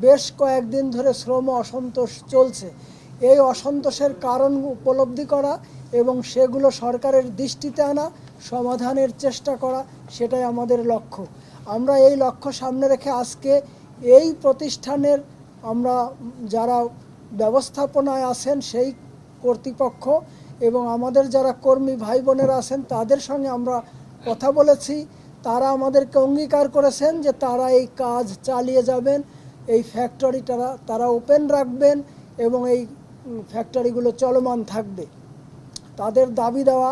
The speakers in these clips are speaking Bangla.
বেশ কয়েকদিন ধরে শ্রম অসন্তোষ চলছে। এই অসন্তোষের কারণ উপলব্ধি করা এবং সেগুলো সরকারের দৃষ্টিতে আনা, সমাধানের চেষ্টা করা, সেটাই আমাদের লক্ষ্য। আমরা এই লক্ষ্য সামনে রেখে আজকে এই প্রতিষ্ঠানের আমরা যারা ব্যবস্থাপনায় আছেন সেই কর্তৃপক্ষ এবং আমাদের যারা কর্মী ভাই বোনেরা আছেন তাদের সঙ্গে আমরা কথা বলেছি। তারা আমাদেরকে অঙ্গীকার করেছেন যে তারা এই কাজ চালিয়ে যাবেন, এই ফ্যাক্টরিটা তারা ওপেন রাখবেন এবং এই ফ্যাক্টরিগুলো চলমান থাকবে। তাদের দাবি দেওয়া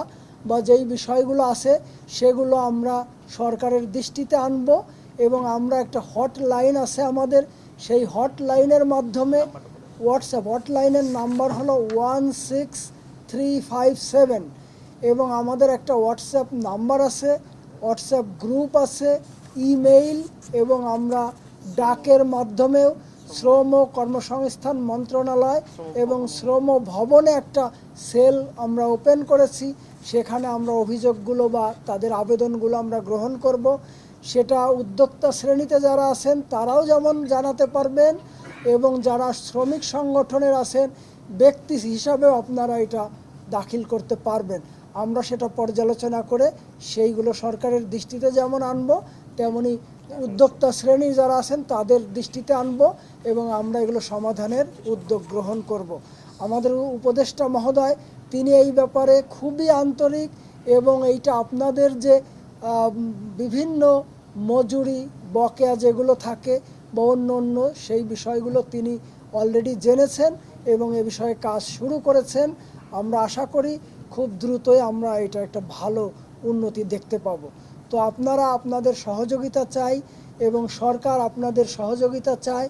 বা যেই বিষয়গুলো আছে সেগুলো আমরা সরকারের দৃষ্টিতে আনব এবং আমরা একটা হটলাইন আছে আমাদের, সেই হটলাইনের মাধ্যমে হটলাইনের নাম্বার হলো 16357 এবং আমাদের একটা হোয়াটসঅ্যাপ নাম্বার আছে, হোয়াটসঅ্যাপ গ্রুপ আছে, ইমেইল এবং আমরা ডাকের মাধ্যমেও শ্রম ও কর্মসংস্থান মন্ত্রণালয় এবং শ্রম ভবনে একটা সেল আমরা ওপেন করেছি। সেখানে আমরা অভিযোগগুলো বা তাদের আবেদনগুলো আমরা গ্রহণ করব। সেটা উদ্যোক্তা শ্রেণীতে যারা আছেন তারাও যেমন জানাতে পারবেন এবং যারা শ্রমিক সংগঠনের আছেন ব্যক্তি হিসাবেও আপনারা এটা দাখিল করতে পারবেন। আমরা সেটা পর্যালোচনা করে সেইগুলো সরকারের দৃষ্টিতে যেমন আনবো তেমনি উদ্যোক্তা শ্রেণী যারা আছেন তাদের দৃষ্টিতে আনবো এবং আমরা এগুলো সমাধানের উদ্যোগ গ্রহণ করব। আমাদের উপদেষ্টা মহোদয় তিনি এই ব্যাপারে খুবই আন্তরিক এবং এইটা আপনাদের যে বিভিন্ন মজুরি বকেয়া যেগুলো থাকে বা অন্য সেই বিষয়গুলো তিনি অলরেডি জেনেছেন এবং এ বিষয়ে কাজ শুরু করেছেন। আমরা আশা করি খুব দ্রুতই আমরা এটা একটা ভালো উন্নতি দেখতে পাবো। তো আপনারা আপনাদের সহযোগিতা চাই এবং সরকার আপনাদের সহযোগিতা চায়।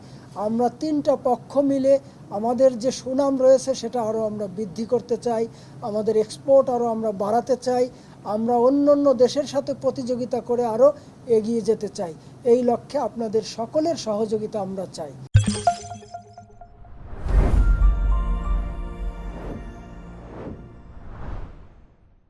আমরা তিনটা পক্ষ মিলে আমাদের যে সুনাম রয়েছে সেটা আরও আমরা বৃদ্ধি করতে চাই, আমাদের এক্সপোর্ট আরও আমরা বাড়াতে চাই, আমরা অন্য দেশের সাথে প্রতিযোগিতা করে আরও এগিয়ে যেতে চাই। এই লক্ষ্যে আপনাদের সকলের সহযোগিতা আমরা চাই।